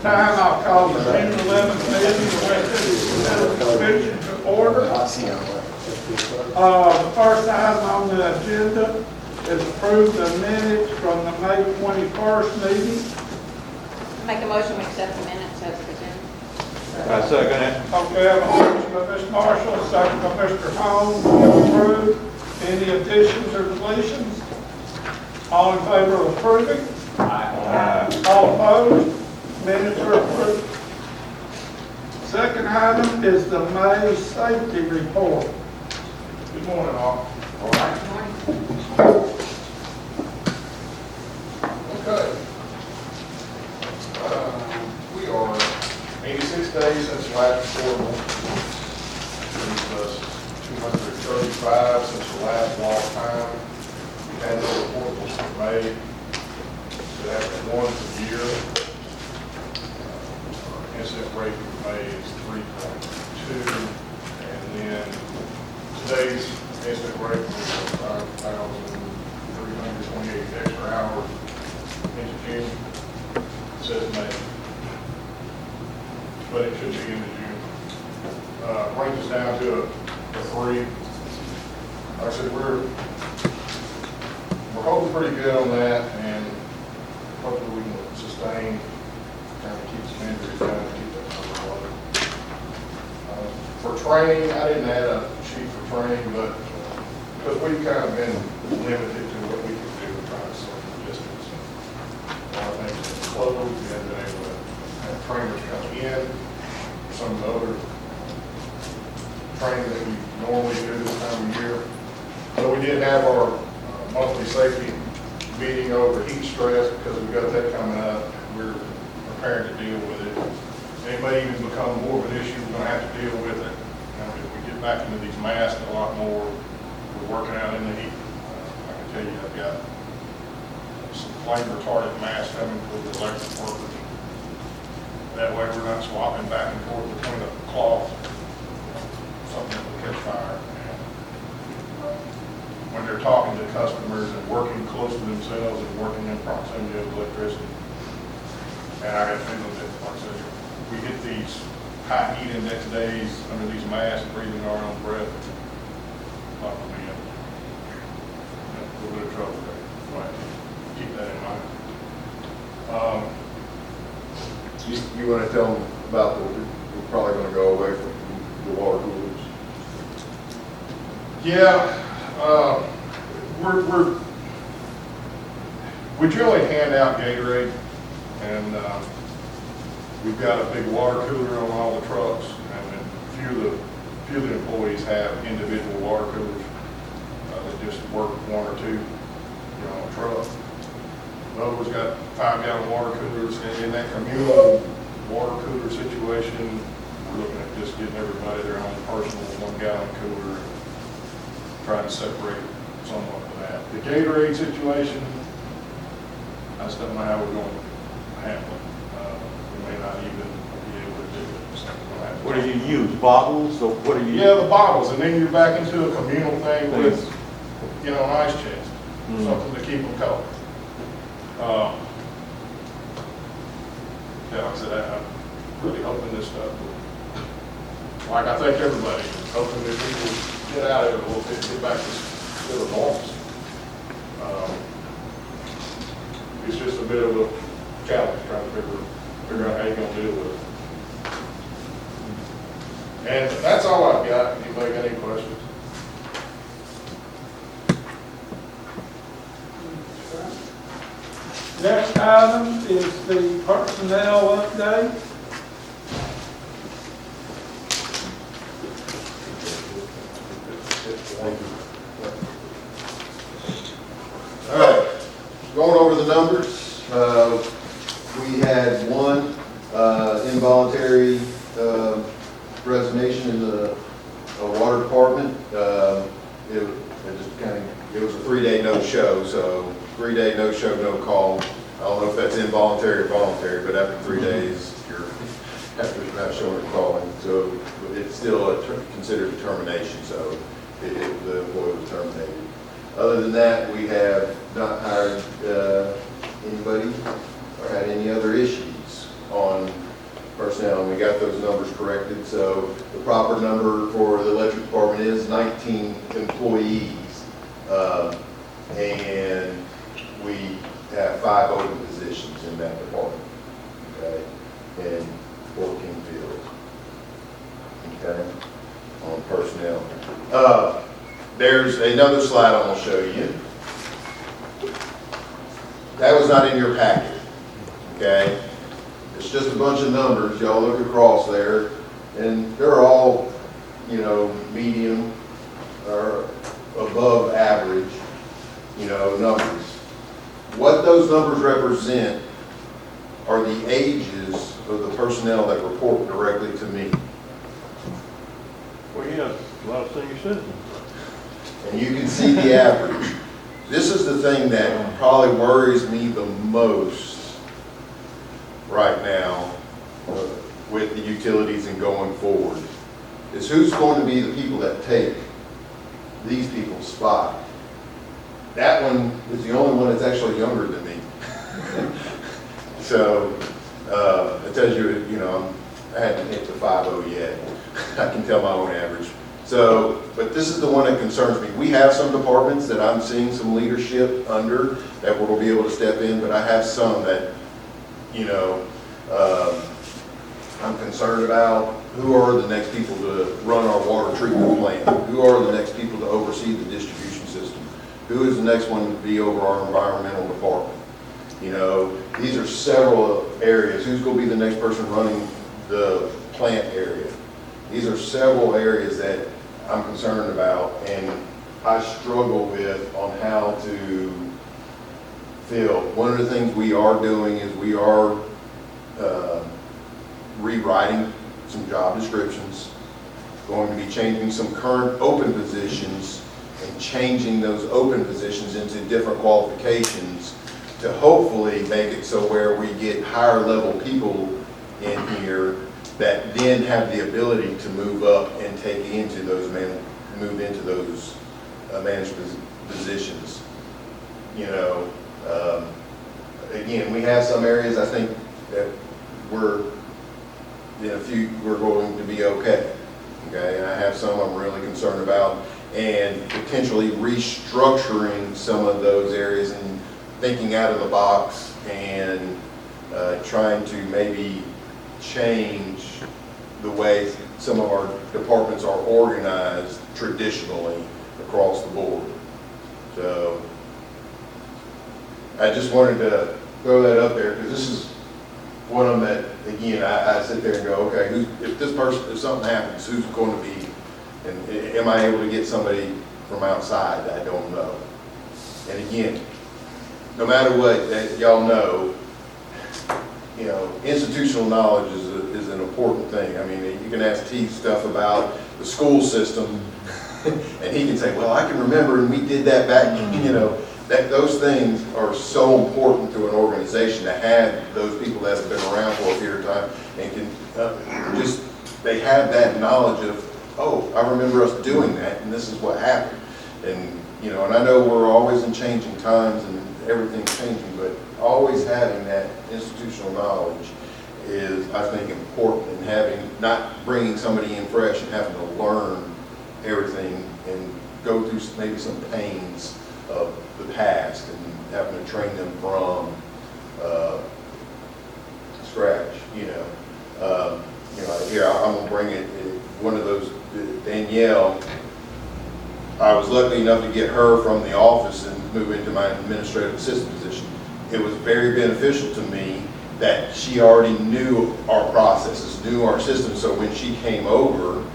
time, I'll call the June 11th meeting of West Memphis Utility Commission to order. The first item on the agenda is approve the minutes from the May 21st meeting. Make a motion to accept the minutes as presented. I second it. Okay, I have a motion by Ms. Marshall, a second by Mr. Holmes to approve. Any additions or deletions? All in favor of approving? Aye. All opposed? Minutes are approved. Second item is the May safety report. Good morning, all. All right. Good morning. Okay. We are 86 days since the last report. Leaves us 235 since the last long time. We had no report was made. So after one for the year, our incident rate for May is 3.2. And then today's incident rate was 5,328 extra hours into June. It says May, but it should be into June. Brings us down to a 3. Like I said, we're holding pretty good on that, and hopefully we can sustain, kind of keep some injuries down and keep that number low. For training, I didn't add a sheet for training, but because we've kind of been limited to what we can do, trying to social distance. A lot of things have been closed, we haven't been able to have trainers come in. Some of the other training that we normally do this time of year. So we did have our monthly safety meeting over heat stress because we've got that coming up. We're prepared to deal with it. And it may even become more of an issue. We're going to have to deal with it. If we get back into these masks a lot more, we're working out in the heat. I can tell you I've got some flame retardant masks coming for the electric workers. That way we're not swapping back and forth between a cloth, something that will catch fire. When they're talking to customers and working close to themselves and working in proximity of electricity. And I got a feeling that, like I said, we get these high heat index days under these masks, breathing our own breath, not going to be in a little bit of trouble there. Right. Keep that in mind. You want to tell them about we're probably going to go away from the water coolers? Yeah, we generally hand out Gatorade, and we've got a big water cooler on all the trucks, and then few of the employees have individual water coolers that just work one or two, on a truck. Others got 5-gallon water coolers, and in that communal water cooler situation, we're looking at just getting everybody their own personal 1-gallon cooler, and trying to separate somewhat of that. The Gatorade situation, I just don't know how we're going to handle it. We may not even be able to do it. So we'll have to- What do you use, bottles, or what do you? Yeah, the bottles, and then you're back into a communal thing with, an ice chest, something to keep them cold. Yeah, like I said, I'm really hoping this stuff will, like I think everybody is hoping that we will get out of it a little bit, get back to the normalcy. It's just a bit of a challenge trying to figure out how you're going to deal with it. And that's all I've got. Anybody got any questions? Next item is the personnel update. All right, going over the numbers, we had one involuntary resignation in the water department. It was a 3-day no-show, so 3-day no-show, no call. I don't know if that's involuntary or voluntary, but after 3 days, you're not showing or calling. So it's still considered a termination, so the employee was terminated. Other than that, we have not hired anybody or had any other issues. on personnel, and we got those numbers corrected. So the proper number for the electric department is 19 employees. And we have 5 open positions in that department, okay? And 14 fields, okay, on personnel. There's another slide I'm gonna show you. That was not in your packet, okay? It's just a bunch of numbers. Y'all look across there, and they're all, you know, medium or above average, you know, numbers. What those numbers represent are the ages of the personnel that report directly to me. Well, you have a lot of senior citizens. And you can see the average. This is the thing that probably worries me the most right now with the utilities and going forward, is who's going to be the people that take these people's spot. That one is the only one that's actually younger than me. So it tells you, you know, I haven't hit the 5.0 yet. I can tell my own average. So, but this is the one that concerns me. We have some departments that I'm seeing some leadership under that will be able to step in, but I have some that, you know, I'm concerned about. Who are the next people to run our water treatment plant? Who are the next people to oversee the distribution system? Who is the next one to be over our environmental department? You know, these are several areas. Who's going to be the next person running the plant area? These are several areas that I'm concerned about, and I struggle with on how to fill. One of the things we are doing is we are rewriting some job descriptions, going to be changing some current open positions and changing those open positions into different qualifications to hopefully make it so where we get higher level people in here that then have the ability to move up and take into those move into those managed positions. You know, again, we have some areas I think that we're going to be okay. Okay, and I have some I'm really concerned about, and potentially restructuring some of those areas and thinking out of the box and trying to maybe change the way some of our departments are organized traditionally across the board. So I just wanted to throw that up there because this is one of them that, again, I sit there and go, okay, if something happens, who's going to be, and am I able to get somebody from outside? I don't know. And again, no matter what, that y'all know, you know, institutional knowledge is an important thing. I mean, you can ask T stuff about the school system, and he can say, well, I can remember, and we did that back, you know, that those things are so important to an organization to have those people that have been around for a period of time and can they have that knowledge of, oh, I remember us doing that, and this is what happened. And, you know, and I know we're always in changing times and everything's changing, but always having that institutional knowledge is, I think, important, and not bringing somebody in fresh and having to learn everything and go through maybe some pains of the past and having to train them from scratch, you know. Here, I'm gonna bring it, one of those, Danielle, I was lucky enough to get her from the office and move into my administrative assistant position. It was very beneficial to me that she already knew our processes, knew our system, so when she came over,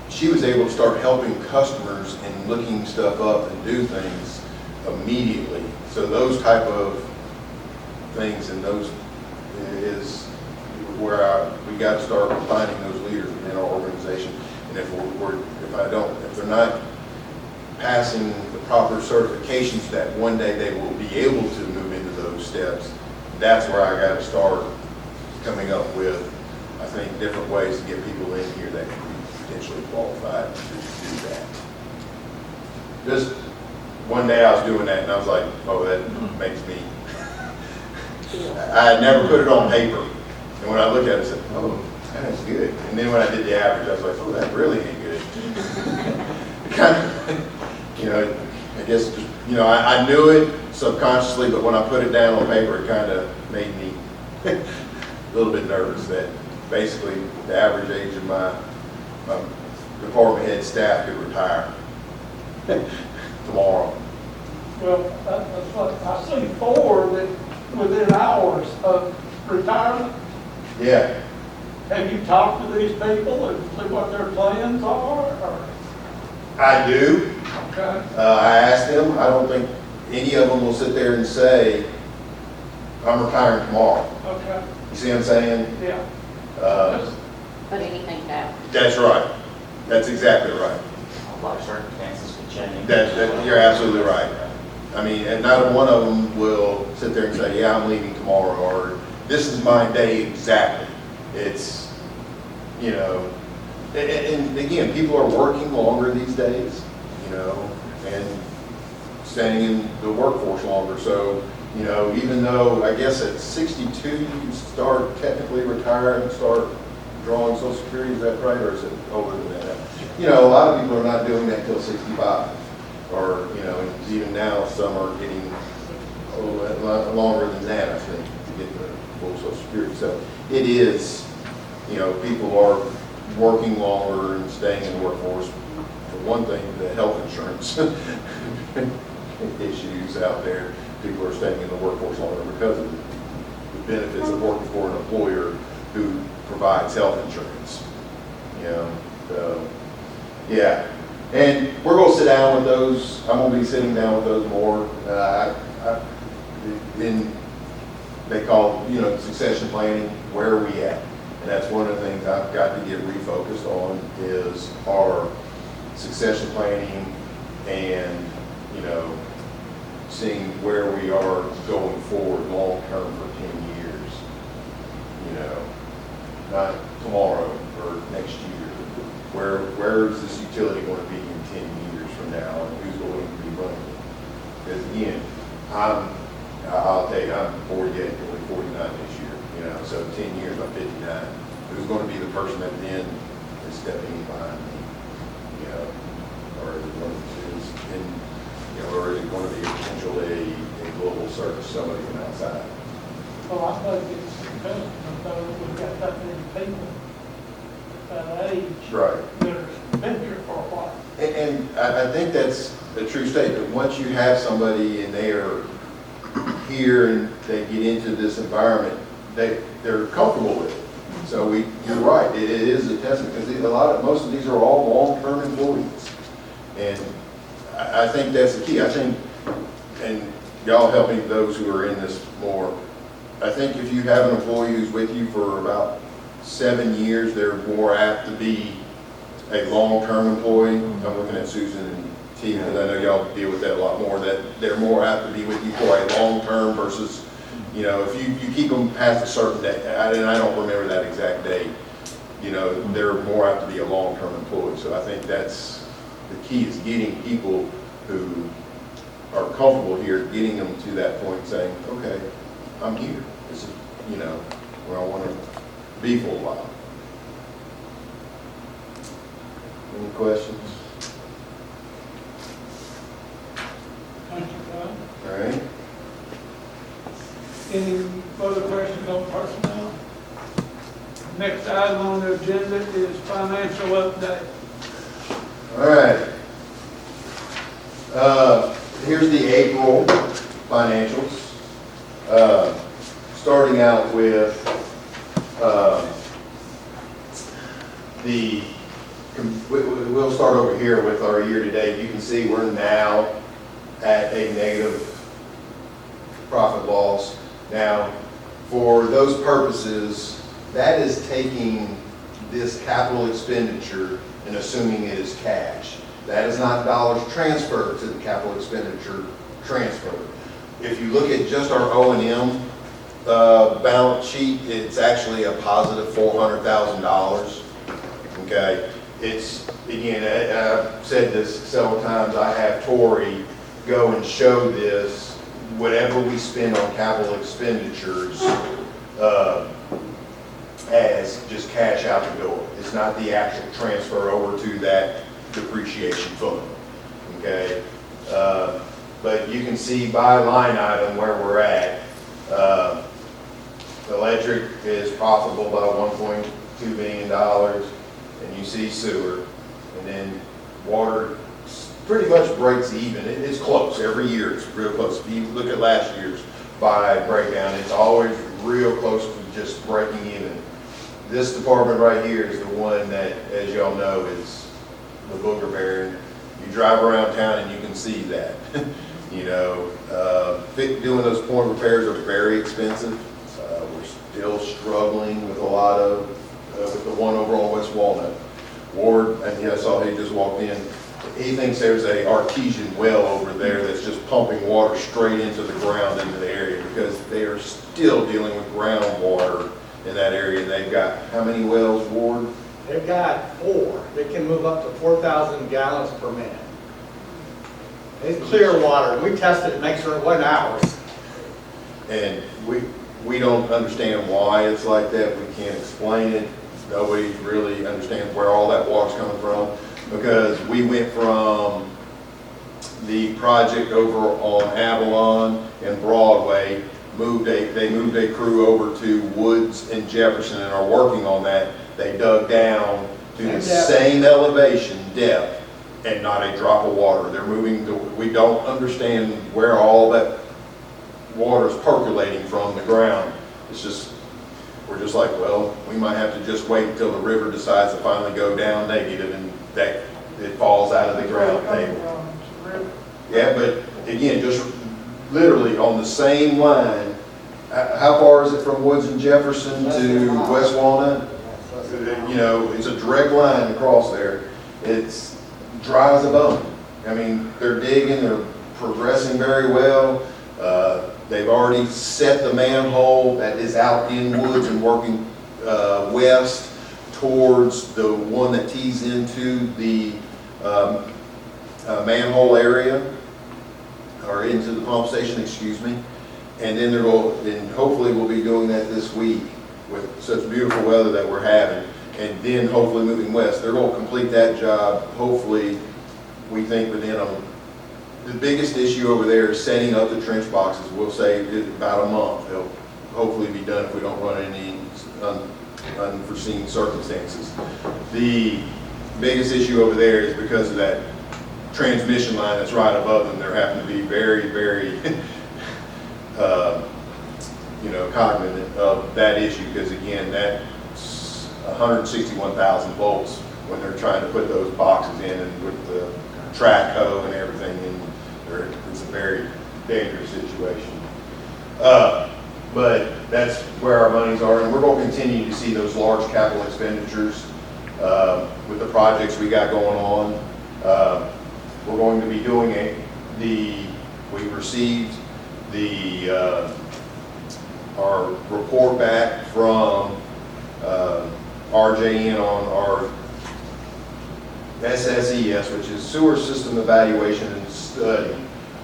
she was able to start helping customers and looking stuff up and do things immediately. So those type of things and those is where we got to start finding those leaders within our organization. And if they're not passing the proper certifications that one day they will be able to move into those steps, that's where I got to start coming up with, I think, different ways to get people in here that can be potentially qualified to do that. Just one day I was doing that and I was like, oh, that makes me, I had never put it on paper. And when I looked at it, I said, oh, that's good. And then when I did the average, I was like, oh, that really ain't good. It kind of, you know, I guess, just, you know, I knew it subconsciously, but when I put it down on paper, it kind of made me a little bit nervous that basically the average age of my department head staff could retire tomorrow. Well, that's what, I see 4 that within hours of retirement. Yeah, Have you talked to these people and see what their plans are, or? I do. Okay, I asked them, I don't think any of them will sit there and say, I'm retiring tomorrow. okay, You see what I'm saying? yeah. But anything can happen. That's right. That's exactly right. A lot of circumstances can change. You're absolutely right. I mean, and not one of them will sit there and say, yeah, I'm leaving tomorrow, or this is my day exactly. It's, you know, and again, people are working longer these days, you know, and staying in the workforce longer. So, you know, even though I guess at 62, you can start technically retiring and start drawing Social Security, is that right? Or is it older than that? You know, a lot of people are not doing that till 65. Or, you know, and even now, some are getting a lot longer than that, I think, to get the full Social Security. So it is, you know, people are working longer and staying in the workforce. For one thing, the health insurance issues out there, people are staying in the workforce longer because of the benefits of working for an employer who provides health insurance. You know, so, yeah. And we're going to sit down with those. I'm going to be sitting down with those more. Then they call, you know, succession planning. Where are we at? And that's one of the things I've got to get refocused on is our succession planning and, you know, seeing where we are going forward long term for 10 years. You know, not tomorrow or next year. Where is this utility going to be in 10 years from now, and who's going to be running it? Because again, I'll tell you, I'm 48, going to be 49 this year, you know, so 10 years, I'm 59. Who's going to be the person that then is stepping in behind me, you know, or is it one of these, and, you know, or is it going to be potentially a global search, somebody from outside? Well, I think it's because we've got that many people that age. Right. That have been here for a while. And I think that's a true statement. Once you have somebody and they are here and they get into this environment, they're comfortable with it. So you're right, it is a testament, because most of these are all long-term employees. And I think that's the key. I think, and y'all help me, those who are in this more, I think if you have an employee who's with you for about 7 years, they're more apt to be a long-term employee. I'm looking at Susan and Tina, and I know y'all deal with that a lot more, that they're more apt to be with you for a long-term versus, you know, if you keep them past a certain day, and I don't remember that exact date, you know, they're more apt to be a long-term employee. So I think that's the key, is getting people who are comfortable here, getting them to that point and saying, okay, I'm here. This is, you know, where I want to be for a while. Any questions? Thank you, Tom. All right. Any further questions on personnel? Next item on the agenda is financial update. All right. Here's the April financials. Starting out with we'll start over here with our year-to-date. You can see we're now at a negative profit loss. Now, for those purposes, that is taking this capital expenditure and assuming it is cash. That is not dollars transferred to the capital expenditure transfer. If you look at just our O&M balance sheet, it's actually a positive $400,000. Okay, it's, again, I've said this several times, I have Tori go and show this, whatever we spend on capital expenditures, as just cash out the door. It's not the actual transfer over to that depreciation fund, okay? But you can see by line item where we're at. Electric is profitable by $1.2 million, and you see sewer, and then water pretty much breaks even. It's close, every year it's real close. If you look at last year's by breakdown, it's always real close to just breaking even. This department right here is the one that, as y'all know, is the booger bear. You drive around town and you can see that. You know, doing those point repairs are very expensive. We're still struggling with a lot of, with the one over on West Walnut. Ward, and yeah, I saw he just walked in. He thinks there's a artesian well over there that's just pumping water straight into the ground into the area, because they are still dealing with groundwater in that area. And they've got how many wells, Ward? They've got 4. They can move up to 4,000 gallons per minute. It's clear water. We tested it, make sure it wasn't ours. And we don't understand why it's like that. We can't explain it. Nobody really understands where all that water's coming from, because we went from the project over on Avalon and Broadway, they moved a crew over to Woods and Jefferson and are working on that. They dug down to the same elevation, depth, and not a drop of water. They're moving, we don't understand where all that water is percolating from the ground. It's just, we're just like, well, we might have to just wait until the river decides to finally go down negative and that it falls out of the ground table. Yeah, but again, just literally on the same line. How far is it from Woods and Jefferson to West Walnut? You know, it's a direct line across there. It's dry as a bone. I mean, they're digging, they're progressing very well. They've already set the manhole that is out in Woods and working west towards the one that tees into the manhole area, or into the pump station, excuse me. And then and hopefully we'll be doing that this week with such beautiful weather that we're having. And then hopefully moving west, they're going to complete that job. Hopefully, we think within the biggest issue over there is setting up the trench boxes. We'll say about a month. They'll hopefully be done if we don't run any unforeseen circumstances. The biggest issue over there is because of that transmission line that's right above them. They're having to be very, very cognizant of that issue, because again, that's 161,000 volts when they're trying to put those boxes in, and with the track hoe and everything, and it's a very dangerous situation. But that's where our monies are, and we're going to continue to see those large capital expenditures with the projects we got going on. We're going to be doing we received our report back from RJN on our SSES, which is Sewer System Evaluation and Study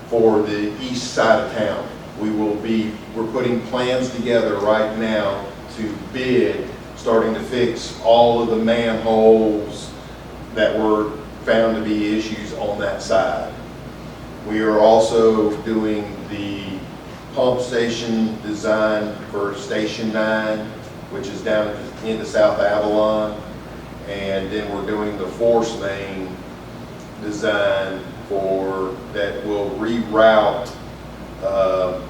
for the east side of town. We're putting plans together right now to bid, starting to fix all of the manholes that were found to be issues on that side. We are also doing the pump station design for Station 9, which is down into South Avalon. And then we're doing the force main design that will reroute the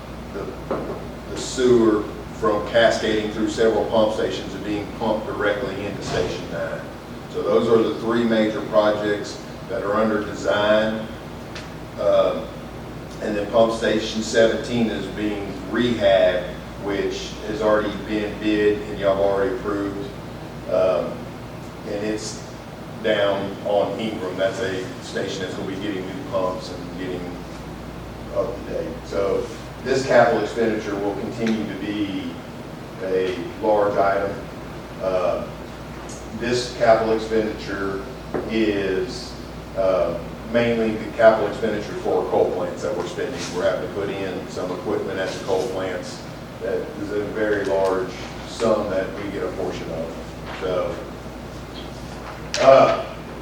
sewer from cascading through several pump stations and being pumped directly into Station 9. So those are the 3 major projects that are under design. And then Pump Station 17 is being rehabbed, which has already been bid and y'all have already approved. And it's down on Ingram. That's a station that's going to be getting new pumps and getting up to date. So this capital expenditure will continue to be a large item. This capital expenditure is mainly the capital expenditure for coal plants that we're spending. We're having to put in some equipment at the coal plants that is a very large some that we get a portion of. So,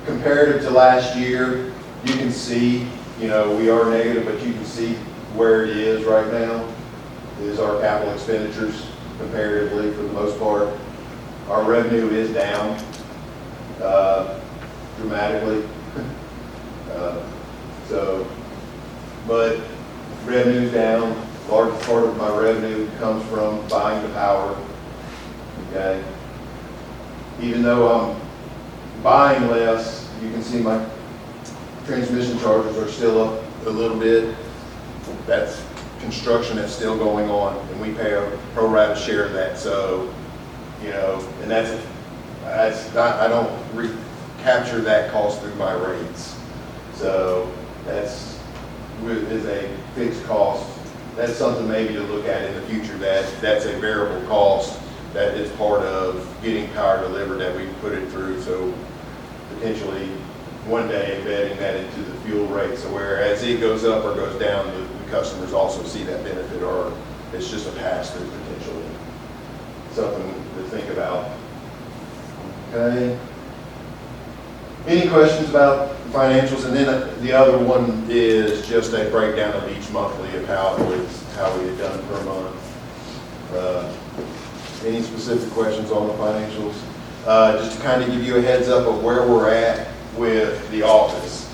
comparative to last year, you can see, you know, we are negative, but you can see where it is right now, is our capital expenditures comparatively for the most part. Our revenue is down dramatically. But revenue's down. Large part of my revenue comes from buying the power. Okay. Even though I'm buying less, you can see my transmission charges are still up a little bit. That's construction that's still going on, and we pay a pro rata share of that. So, you know, and that's not, I don't recapture that cost through my rates. So that's is a fixed cost. That's something maybe to look at in the future. That's a variable cost that is part of getting power delivered that we put it through. So potentially one day embedding that into the fuel rate. So whereas it goes up or goes down, the customers also see that benefit, or it's just a pass-through potentially. Something to think about. Okay. Any questions about financials? And then the other one is just a breakdown of each monthly of how we had done per month. Any specific questions on the financials? Just to kind of give you a heads up of where we're at with the office.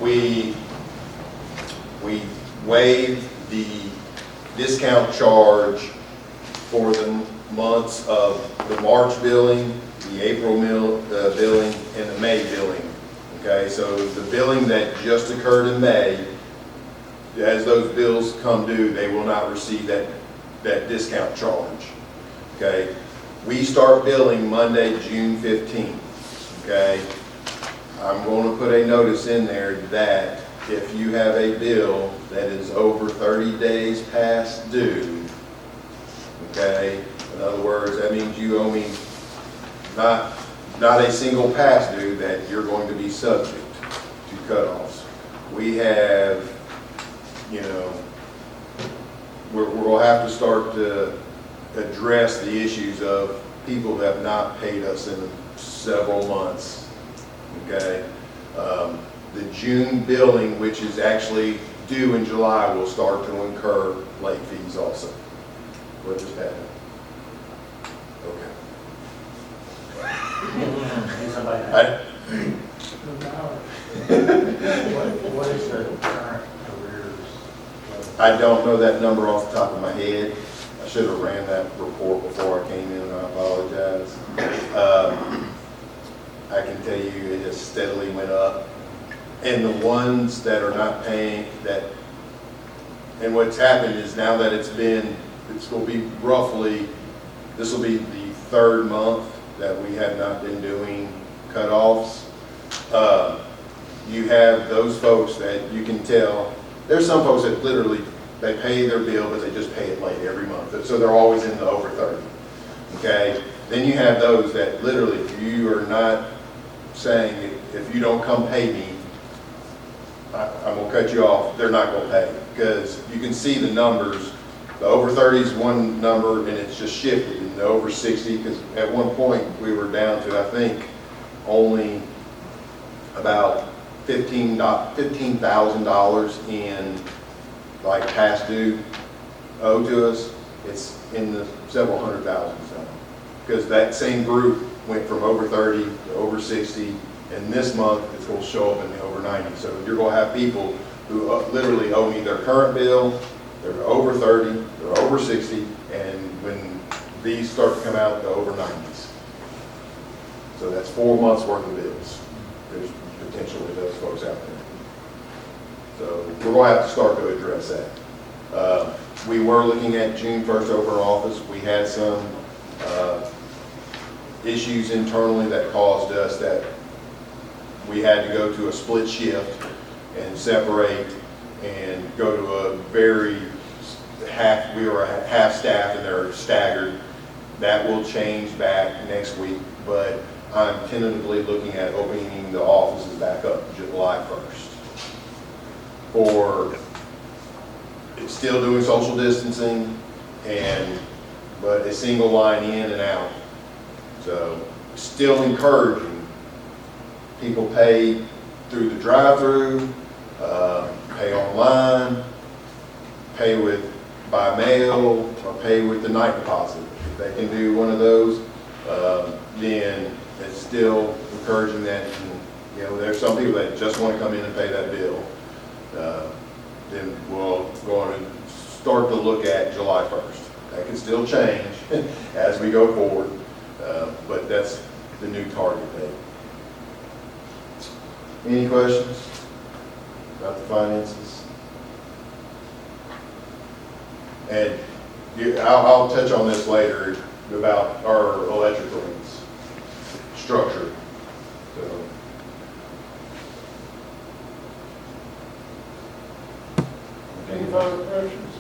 We waived the discount charge for the months of the March billing, the April billing, and the May billing. Okay, so the billing that just occurred in May, as those bills come due, they will not receive that discount charge. Okay, we start billing Monday, June 15th. Okay, I'm going to put a notice in there that if you have a bill that is over 30 days past due, okay, in other words, that means you owe me not a single past due, that you're going to be subject to cutoffs. We have, you know, we're going to have to start to address the issues of people that have not paid us in several months. Okay, the June billing, which is actually due in July, will start to incur late fees also. What just happened? Okay. What is the current arrears? I don't know that number off the top of my head. I should have ran that report before I came in, and I apologize. I can tell you it has steadily went up. And the ones that are not paying, and what's happened is now that it's going to be roughly, this will be the third month that we have not been doing cutoffs. You have those folks that you can tell, there's some folks that literally, they pay their bill, but they just pay it late every month. So they're always in the over 30. Okay? Then you have those that literally, if you are not saying, if you don't come pay me, I'm going to cut you off, they're not going to pay. Because you can see the numbers. The over 30 is one number, and it's just shifted. And the over 60, because at one point we were down to, I think, only about $15,000 in like past due owed to us. It's in the several hundred thousands now. Because that same group went from over 30 to over 60, and this month it's going to show up in the over 90. So you're going to have people who literally owe me their current bill, they're over 30, they're over 60, and when these start to come out, they're over 90s. So that's 4 months worth of bills. There's potentially those folks out there. So we're going to have to start to address that. We were looking at June 1st over office. We had some issues internally that caused us that we had to go to a split shift and separate and go to a we were half staff and they're staggered. That will change back next week, but I'm tentatively looking at opening the offices back up July 1st. It's still doing social distancing, and but a single line in and out. So still encouraging. People pay through the drive-through, pay online, pay by mail, or pay with the night deposit. If they can do one of those, then it's still encouraging that, you know, there's some people that just want to come in and pay that bill. Then we'll go on and start to look at July 1st. That can still change as we go forward, but that's the new target date. Any questions about the finances? And I'll touch on this later about our electric rates structure. So. Any further questions?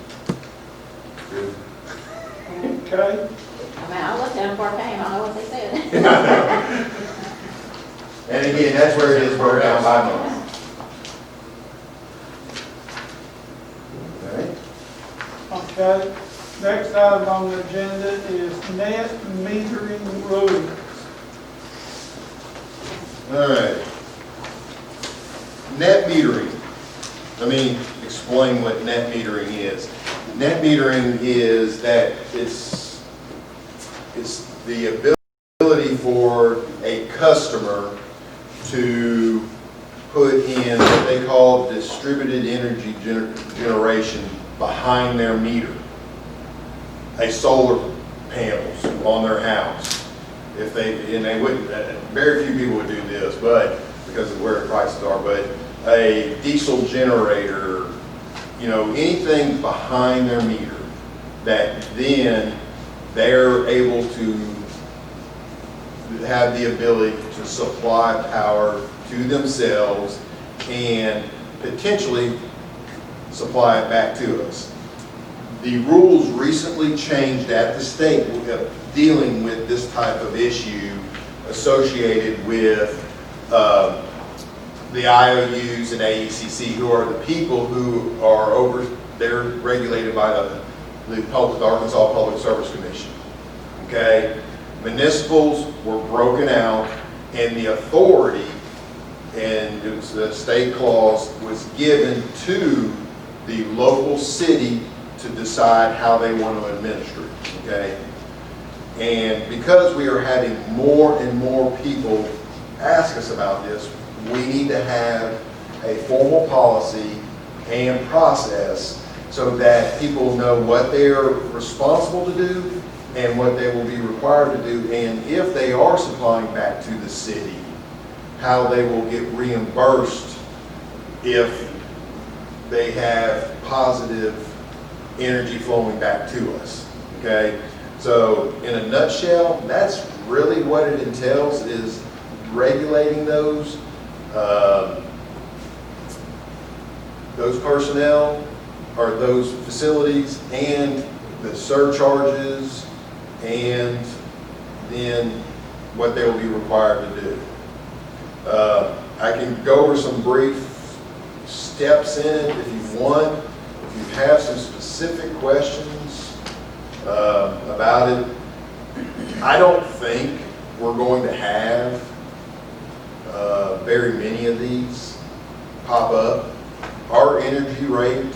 Good. Okay, I mean, I looked at them before I came, I know what they said. And again, that's where it is broken down by month. Okay. okay. Next item on the agenda is net metering rules. All right. Net metering. Let me explain what net metering is. Net metering is that it's the ability for a customer to put in what they call distributed energy generation behind their meter. A solar panels on their house. If they wouldn't, very few people would do this, but because of where the prices are, but a diesel generator, you know, anything behind their meter that then they're able to have the ability to supply power to themselves and potentially supply it back to us. The rules recently changed at the state dealing with this type of issue associated with the IOUs and AECC, who are the people who are they're regulated by the Arkansas Public Service Commission. Okay? Municipals were broken out, and the authority, and it was the state clause, was given to the local city to decide how they want to administer it. Okay? And because we are having more and more people ask us about this, we need to have a formal policy and process so that people know what they are responsible to do and what they will be required to do, and if they are supplying back to the city, how they will get reimbursed if they have positive energy flowing back to us. Okay? So in a nutshell, that's really what it entails, is regulating those personnel or those facilities, and the surcharges, and then what they will be required to do. I can go over some brief steps in it if you want. If you have some specific questions about it, I don't think we're going to have very many of these pop up. Our energy rate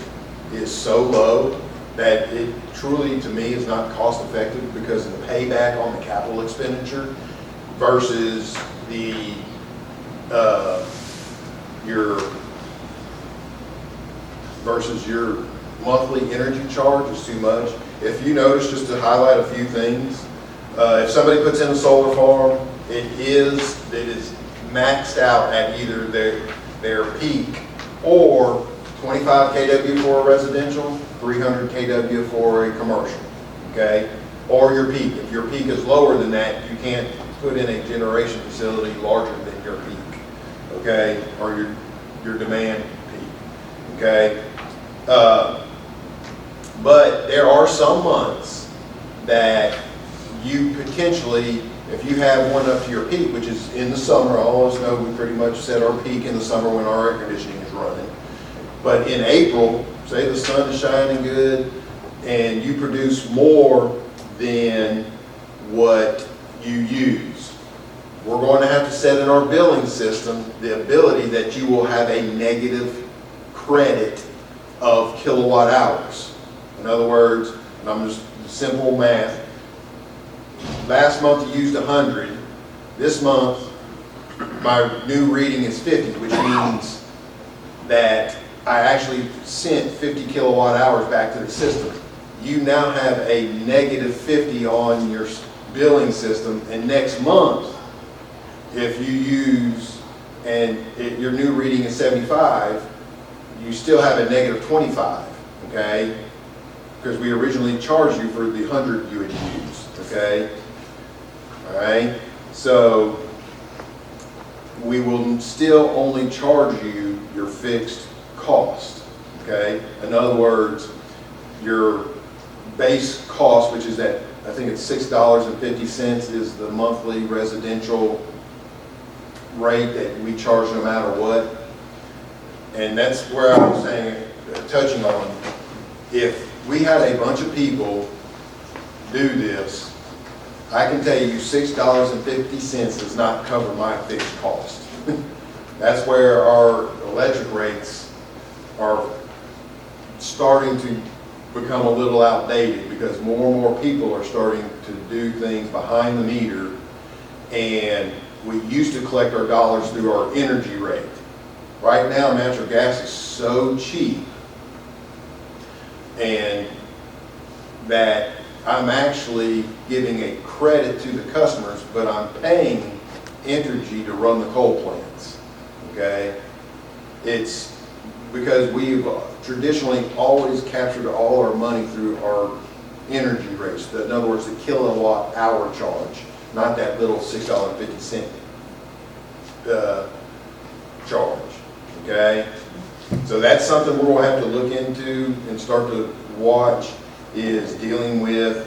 is so low that it truly, to me, is not cost effective because of the payback on the capital expenditure versus your monthly energy charge is too much. If you notice, just to highlight a few things, if somebody puts in a solar farm, it is maxed out at either their peak or 25 kW for a residential, 300 kW for a commercial, okay? Or your peak. If your peak is lower than that, you can't put in a generation facility larger than your peak, okay? Or your demand peak, okay? But there are some months that you potentially, if you have one up to your peak, which is in the summer, all of us know we pretty much set our peak in the summer when our air conditioning is running. But in April, say the sun is shining good and you produce more than what you use. We're going to have to set in our billing system the ability that you will have a negative credit of kilowatt hours. In other words, and I'm just simple math, last month you used 100, this month my new reading is 50, which means that I actually sent 50 kilowatt hours back to the system. You now have a negative 50 on your billing system, and next month, if you use, and your new reading is 75, you still have a negative 25, okay? Because we originally charged you for the 100 you had used, okay? All right, so we will still only charge you your fixed cost, okay? In other words, your base cost, which is at, I think it's $6.50 is the monthly residential rate that we charge no matter what. And that's where I was saying, touching on, if we had a bunch of people do this, I can tell you $6.50 does not cover my fixed cost. That's where our electric rates are starting to become a little outdated because more and more people are starting to do things behind the meter, and we used to collect our dollars through our energy rate. Right now, natural gas is so cheap, and that I'm actually giving a credit to the customers, but I'm paying Entergy to run the coal plants, okay? It's because we've traditionally always captured all our money through our energy rates. In other words, the kilowatt hour charge, not that little $6.50 charge, okay? So that's something we're gonna have to look into and start to watch, is dealing with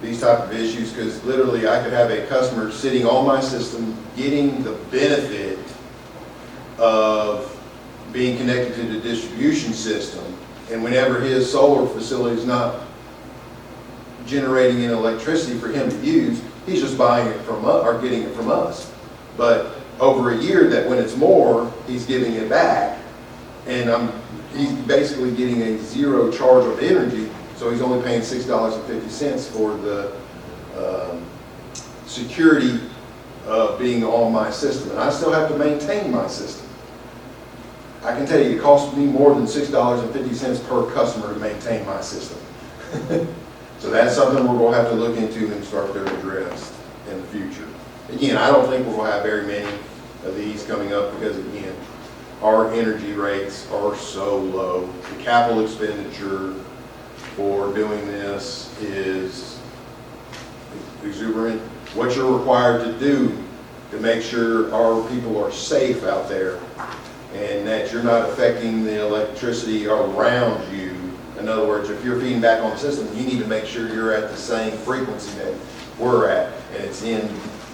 these type of issues, because literally I could have a customer sitting on my system getting the benefit of being connected to the distribution system, and whenever his solar facility is not generating any electricity for him to use, he's just buying it from us or getting it from us. But over a year, that when it's more, he's giving it back, and he's basically getting a zero charge of energy. So he's only paying $6.50 for the security of being on my system. And I still have to maintain my system. I can tell you it costs me more than $6.50 per customer to maintain my system. So that's something we're going to have to look into and start to address in the future. Again, I don't think we're going to have very many of these coming up because, again, our energy rates are so low. The capital expenditure for doing this is exuberant. What you're required to do to make sure our people are safe out there and that you're not affecting the electricity around you. In other words, if you're feeding back on the system, you need to make sure you're at the same frequency that we're at, and it's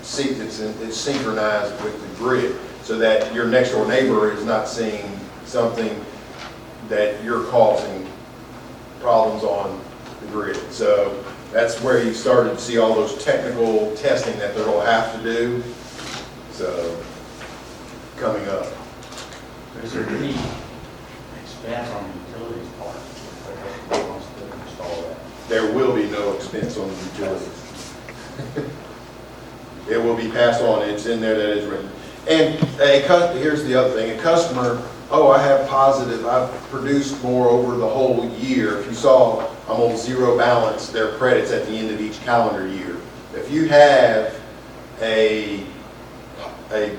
synchronized with the grid, so that your next door neighbor is not seeing something that you're causing problems on the grid. So that's where you started to see all those technical testing that they're going to have to do. So coming up. Is there any expense on the utilities part? Who wants to install that? There will be no expense on the utilities. It will be passed on. It's in there that is written. And here's the other thing. A customer, oh, I have positive, I've produced more over the whole year. If you saw, I'm on zero balance, their credits at the end of each calendar year. If you have a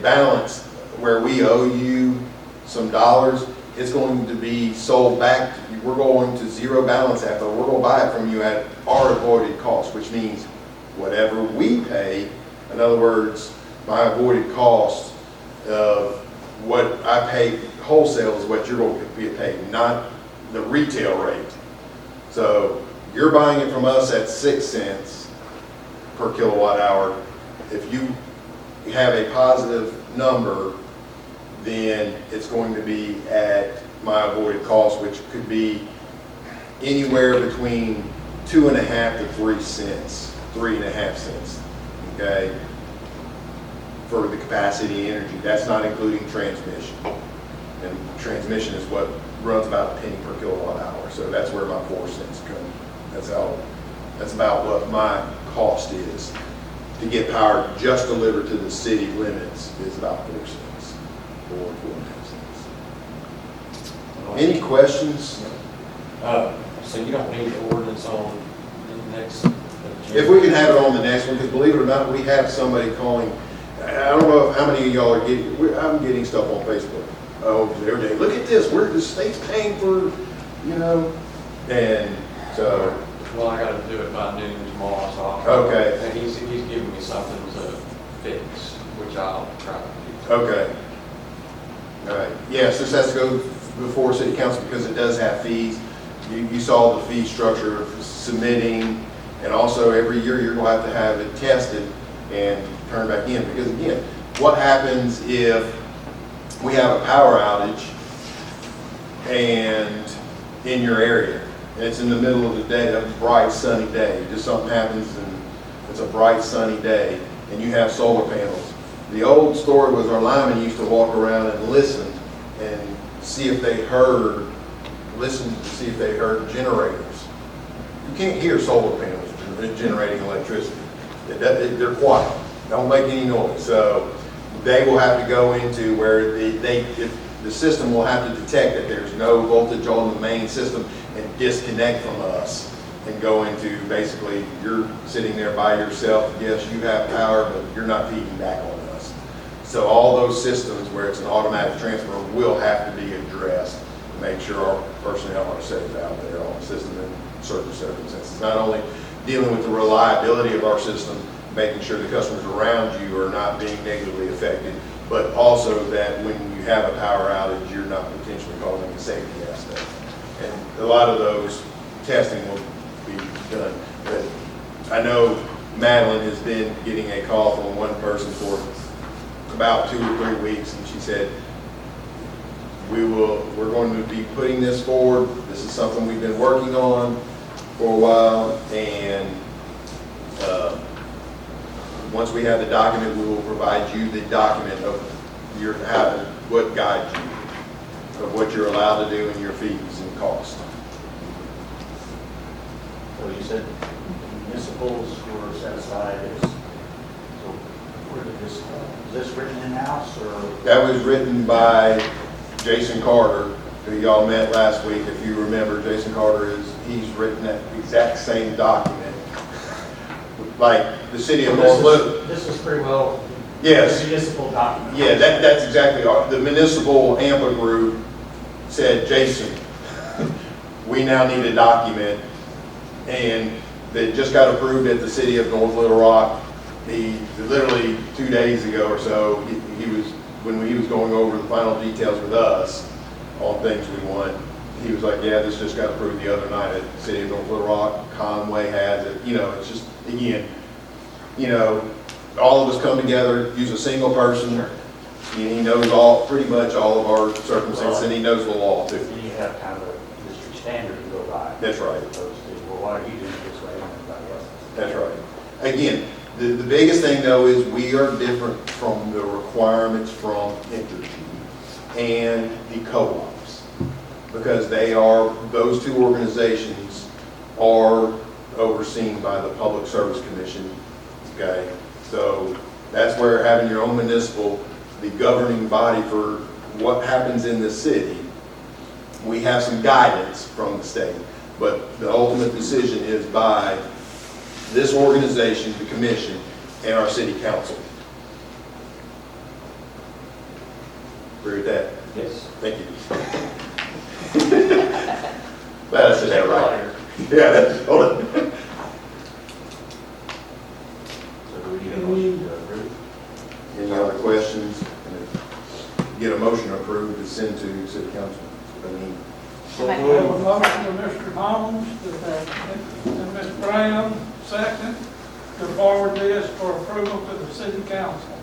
balance where we owe you some dollars, it's going to be sold back. We're going to zero balance that, but we're going to buy it from you at our avoided cost, which means whatever we pay, in other words, my avoided cost of what I pay wholesale is what you're going to be paid, not the retail rate. So you're buying it from us at 6 cents per kilowatt hour. If you have a positive number, then it's going to be at my avoided cost, which could be anywhere between 2.5 to 3 cents, 3.5 cents, okay? For the capacity energy, that's not including transmission. And transmission is what runs about a penny per kilowatt hour, so that's where my 4 cents come. That's about what my cost is. To get power just delivered to the city limits is about 4 cents, 4.5 cents. Any questions? So you don't need the ordinance on the next? If we can have it on the next one, because believe it or not, we have somebody calling. I don't know how many of y'all are getting, I'm getting stuff on Facebook. Oh, every day, look at this, the state's paying for, and so. Well, I gotta do it by noon tomorrow, so I'll. Okay. And he's giving me something to fix, which I'll try to do. Okay. All right. Yes, this has to go before city council because it does have fees. You saw the fee structure of submitting, and also every year you're going to have it tested and turned back in. Because again, what happens if we have a power outage and in your area, and it's in the middle of the day, a bright sunny day, just something happens and it's a bright sunny day, and you have solar panels. The old story was our linemen used to walk around and listen and see if they heard, generators. You can't hear solar panels generating electricity. They're quiet, don't make any noise. So they will have to go into where the system will have to detect that there's no voltage on the main system and disconnect from us and go into basically you're sitting there by yourself. Yes, you have power, but you're not feeding back on us. So all those systems where it's an automatic transfer will have to be addressed to make sure our personnel are safe out there on the system in certain circumstances. Not only dealing with the reliability of our system, making sure the customers around you are not being negatively affected, but also that when you have a power outage, you're not potentially causing a safety aspect. And a lot of those testing will be done. But I know Madeline has been getting a call from one person for about 2 or 3 weeks, and she said, we're going to be putting this forward. This is something we've been working on for a while, and once we have the document, we will provide you the document of what guides you, of what you're allowed to do and your fees and costs. So you said municipals were set aside as, so where did this, is this written in-house or? That was written by Jason Carter, who y'all met last week. If you remember, Jason Carter he's written that exact same document. Like the city of North Little. This is pretty well. Yes. Municipal document. Yeah, that's exactly the municipal AMPA group said, Jason, we now need a document, and that just got approved at the city of North Little Rock. He literally 2 days ago or so, when he was going over the final details with us on things we want, he was like, yeah, this just got approved the other night at the city of North Little Rock. Conway has it. It's just, again, all of us come together, use a single person, and he knows pretty much all of our circumstances, and he knows the law too. You have kind of a industry standard to go by. That's right. As opposed to, well, why are you doing it this way and everybody else? That's right. Again, the biggest thing though is we are different from the requirements from Entergy and the co-ops, because those two organizations are overseen by the Public Service Commission, okay? So that's where having your own municipal, the governing body for what happens in the city, we have some guidance from the state, but the ultimate decision is by this organization, the commission, and our city council. Agree with that? Yes. Thank you. Glad I said that right. Yeah, hold on. So do we need a motion to approve? Any other questions? Get a motion approved to send to city council. We have a motion to Mr. Holmes and Ms. Brown, second, to forward this for approval to the city council.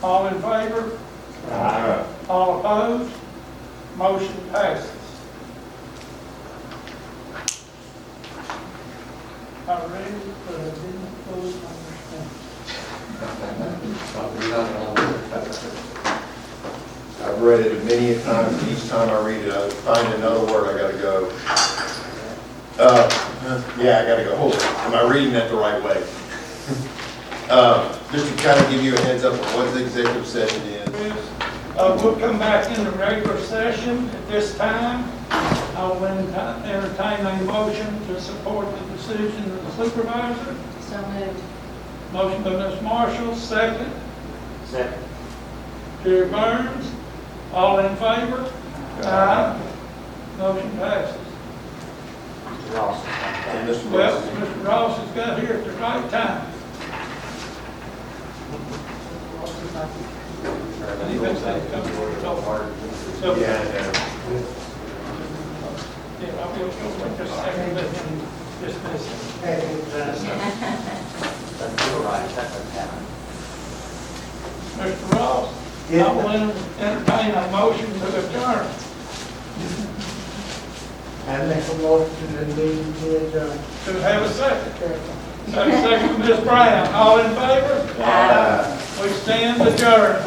All in favor? Aye. All opposed? Motion passes. I've read it many a time, and each time I read it, I find another word, I gotta go. Yeah, I gotta go, hold it, am I reading that the right way? Just to kind of give you a heads up of what the executive session is. We'll come back into regular session at this time. I will entertain a motion to support the decision of the supervisor. So moved. Motion by Ms. Marshall, second. Second. Jerry Burns, all in favor? Aye. Motion passes. Mr. Ross. And Mr. Well, Ross. Mr. Ross has got here at the right time. He thinks that comes so hard. So, Yeah, yeah, I'll go for just a second, let him dismiss it. That's you're right, that doesn't happen. Mr. Ross, I will entertain a motion to adjourn. I make a motion to leave the adjourn. Do we have a second? Have a second from Ms. Brown, all in favor? Aye. We stand adjourned.